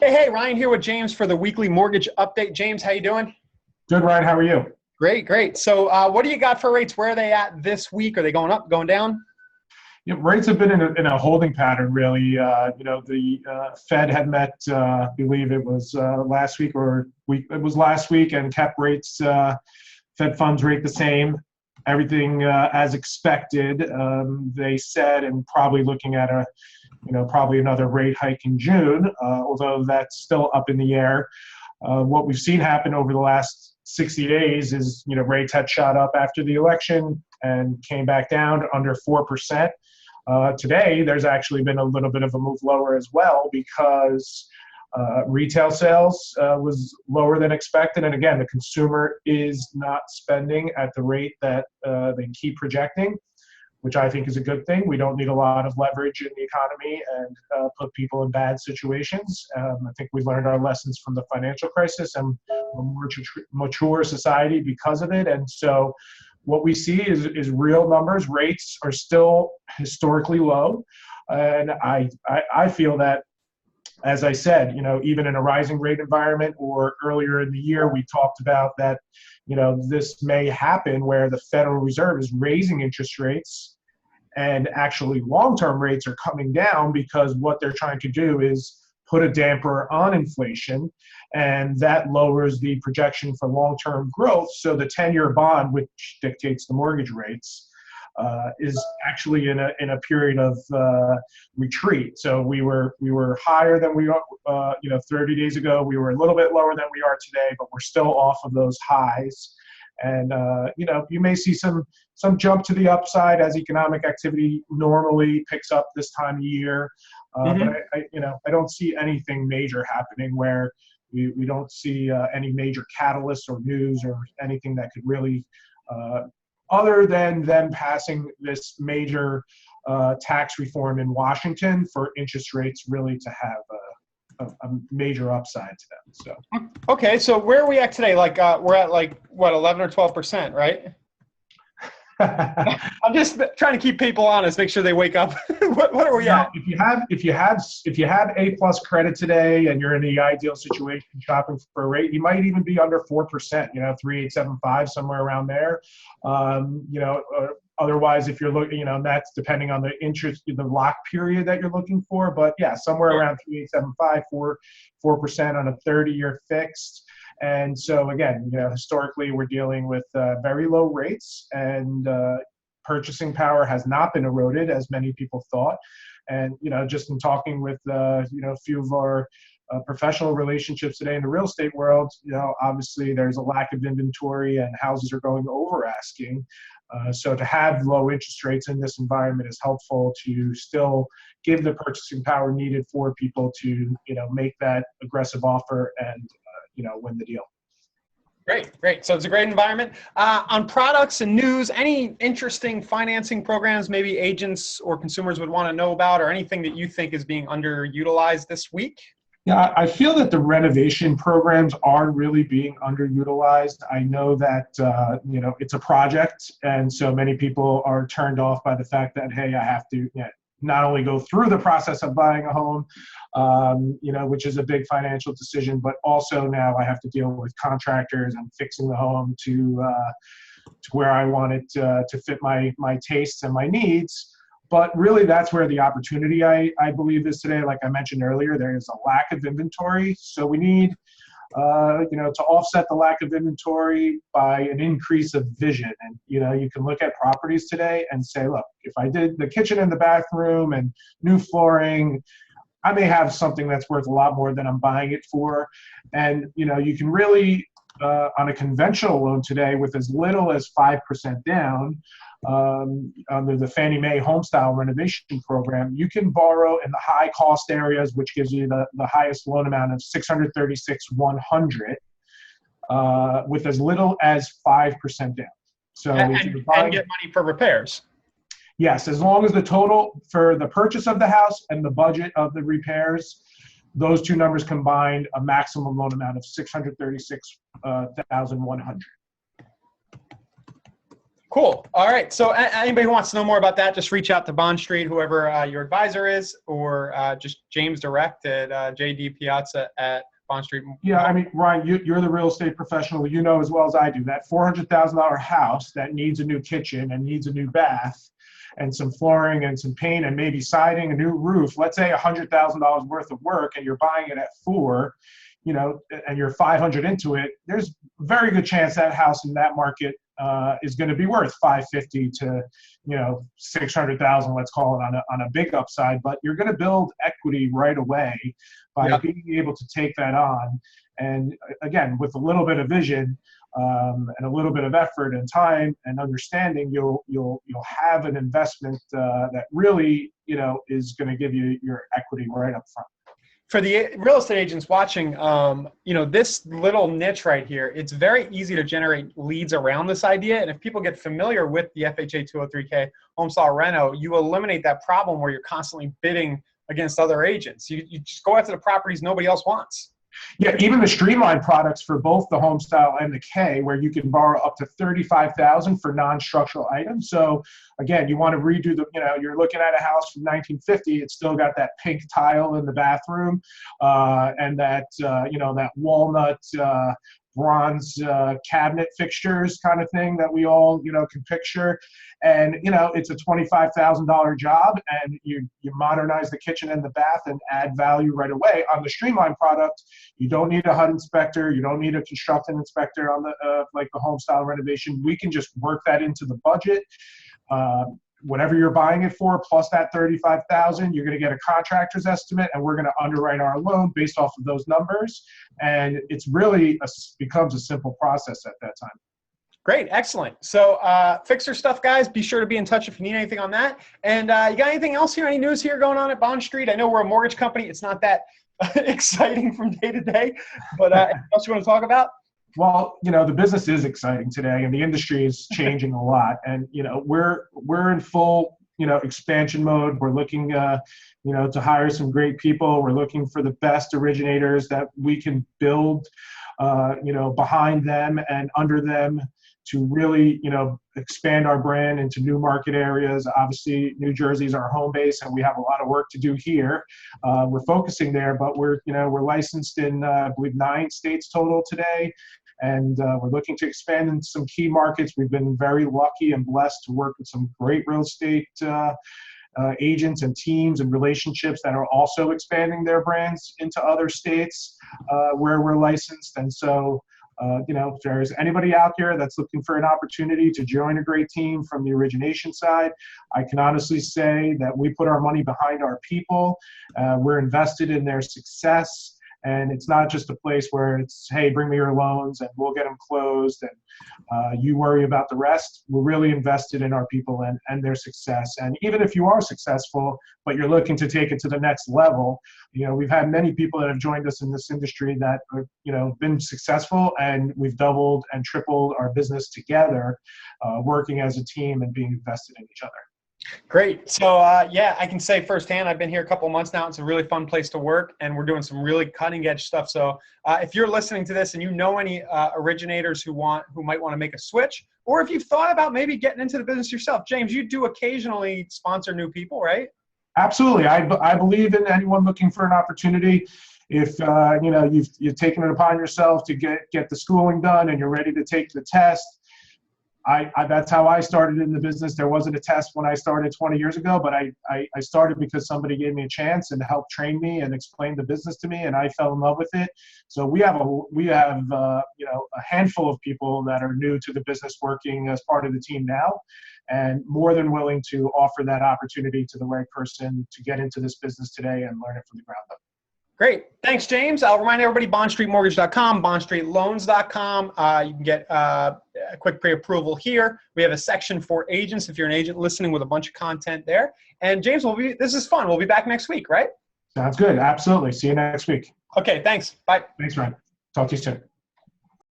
Hey, Ryan here with James for the weekly mortgage update. James, how you doing? Good, Ryan. How are you? Great, great. So what do you got for rates? Where are they at this week? Are they going up, going down? Yeah, rates have been in a holding pattern, really. The Fed had met, I believe it was last week it was last week, and kept rates, Fed funds rate the same. Everything as expected, they said, and probably looking at probably another rate hike in June, although that's still up in the air. What we've seen happen over the last 60 days is, rates had shot up after the election and came back down to under 4%. Today, there's actually been a little bit of a move lower as well because retail sales was lower than expected. And again, the consumer is not spending at the rate that they keep projecting, which I think is a good thing. We don't need a lot of leverage in the economy and put people in bad situations. I think we learned our lessons from the financial crisis, and we're a more mature society because of it. And so what we see is real numbers. Rates are still historically low. And I feel that, as I said, even in a rising rate environment, or earlier in the year, we talked about that, this may happen where the Federal Reserve is raising interest rates and actually long-term rates are coming down because what they're trying to do is put a damper on inflation, and that lowers the projection for long-term growth. So the 10-year bond, which dictates the mortgage rates, is actually in a period of retreat. So we were higher than we are, 30 days ago. We were a little bit lower than we are today, but we're still off of those highs. And you may see some jump to the upside as economic activity normally picks up this time of year. But I don't see anything major happening where we don't see any major catalysts or news or anything that could really, other than them passing this major tax reform in Washington, for interest rates really to have a major upside to them. So Okay, so where are we at today? We're at 11 or 12%, right? I'm just trying to keep people honest, make sure they wake up. what are we at? If you have A+ credit today and you're in the ideal situation shopping for a rate, you might even be under 4%, 3.875, somewhere around there. Otherwise, if you're looking, that's depending on the interest, the lock period that you're looking for. But yeah, somewhere around 3.875, 4% on a 30-year fixed. And so again, historically, we're dealing with very low rates, and purchasing power has not been eroded as many people thought. And just in talking with a few of our professional relationships today in the real estate world, obviously there's a lack of inventory and houses are going over asking. So to have low interest rates in this environment is helpful to still give the purchasing power needed for people to make that aggressive offer and win the deal. Great. So it's a great environment. On products and news, any interesting financing programs maybe agents or consumers would want to know about, or anything that you think is being underutilized this week? Yeah, I feel that the renovation programs are really being underutilized. I know that, it's a project, and so many people are turned off by the fact that, hey, I have to not only go through the process of buying a home, which is a big financial decision, but also now I have to deal with contractors and fixing the home to where I want it to fit my tastes and my needs. But really, that's where the opportunity, I believe, is today. Like I mentioned earlier, there is a lack of inventory. So we need, to offset the lack of inventory by an increase of vision. And, you can look at properties today and say, look, if I did the kitchen and the bathroom and new flooring, I may have something that's worth a lot more than I'm buying it for. And, you can really, on a conventional loan today, with as little as 5% down, under the Fannie Mae Homestyle Renovation Program, you can borrow in the high cost areas, which gives you the highest loan amount of $636,100 with as little as 5% down. So and get money for repairs. Yes, as long as the total for the purchase of the house and the budget of the repairs, those two numbers combined, a maximum loan amount of $636,100. Cool. All right. So anybody who wants to know more about that, just reach out to Bond Street, whoever your advisor is, or just James direct at JD Piazza at Bond Street. Yeah, I mean, Ryan, you're the real estate professional. You know as well as I do that $400,000 house that needs a new kitchen and needs a new bath and some flooring and some paint and maybe siding, a new roof. Let's say $100,000 worth of work, and you're buying it at 4, and you're 500 into it. There's a very good chance that house in that market is going to be worth 550 to 600,000. Let's call it on a big upside. But you're going to build equity right away by being able to take that on. And again, with a little bit of vision and a little bit of effort and time and understanding, you'll have an investment that really is going to give you your equity right up front. For the real estate agents watching, this little niche right here, it's very easy to generate leads around this idea. And if people get familiar with the FHA 203K Homestyle Reno, you eliminate that problem where you're constantly bidding against other agents. You just go after the properties nobody else wants. Yeah, even the Streamline products for both the Homestyle and the K, where you can borrow up to $35,000 for non-structural items. So again, you want to redo you're looking at a house from 1950. It's still got that pink tile in the bathroom, and that that walnut bronze cabinet fixtures kind of thing that we all can picture. And it's a $25,000 job, and you modernize the kitchen and the bath and add value right away. On the Streamline product, you don't need a HUD inspector, you don't need a construction inspector on the like the Homestyle renovation. We can just work that into the budget. Whatever you're buying it for, plus that $35,000, you're going to get a contractor's estimate, and we're going to underwrite our loan based off of those numbers. And it's really becomes a simple process at that time. Great, excellent. So fixer stuff, guys. Be sure to be in touch if you need anything on that. And you got anything else here? Any news here going on at Bond Street? I know we're a mortgage company. It's not that exciting from day to day, but anything else you want to talk about? Well, the business is exciting today, and the industry is changing a lot. And we're in full expansion mode. We're looking to hire some great people. We're looking for the best originators that we can build behind them and under them to really expand our brand into new market areas. Obviously, New Jersey is our home base, and we have a lot of work to do here. We're focusing there, but we're licensed in I believe 9 states total today. And we're looking to expand in some key markets. We've been very lucky and blessed to work with some great real estate agents and teams and relationships that are also expanding their brands into other states where we're licensed. And so, if there's anybody out there that's looking for an opportunity to join a great team from the origination side, I can honestly say that we put our money behind our people. We're invested in their success. And it's not just a place where it's, hey, bring me your loans and we'll get them closed and you worry about the rest. We're really invested in our people and their success. And even if you are successful, but you're looking to take it to the next level, we've had many people that have joined us in this industry that are, been successful, and we've doubled and tripled our business together, working as a team and being invested in each other. Great. So, I can say firsthand, I've been here a couple of months now. It's a really fun place to work, and we're doing some really cutting edge stuff. So if you're listening to this and you know any originators who might want to make a switch, or if you've thought about maybe getting into the business yourself, James, you do occasionally sponsor new people, right? Absolutely. I believe in anyone looking for an opportunity. If you've taken it upon yourself to get the schooling done and you're ready to take the test, that's how I started in the business. There wasn't a test when I started 20 years ago, but I started because somebody gave me a chance and helped train me and explain the business to me, and I fell in love with it. So we have a handful of people that are new to the business working as part of the team now, and more than willing to offer that opportunity to the right person to get into this business today and learn it from the ground up. Great. Thanks, James. I'll remind everybody, bondstreetmortgage.com, bondstreetloans.com. You can get a quick pre-approval here. We have a section for agents if you're an agent listening, with a bunch of content there. And James, this is fun. We'll be back next week, right? Sounds good. Absolutely. See you next week. Okay, thanks. Bye. Thanks, Ryan. Talk to you soon.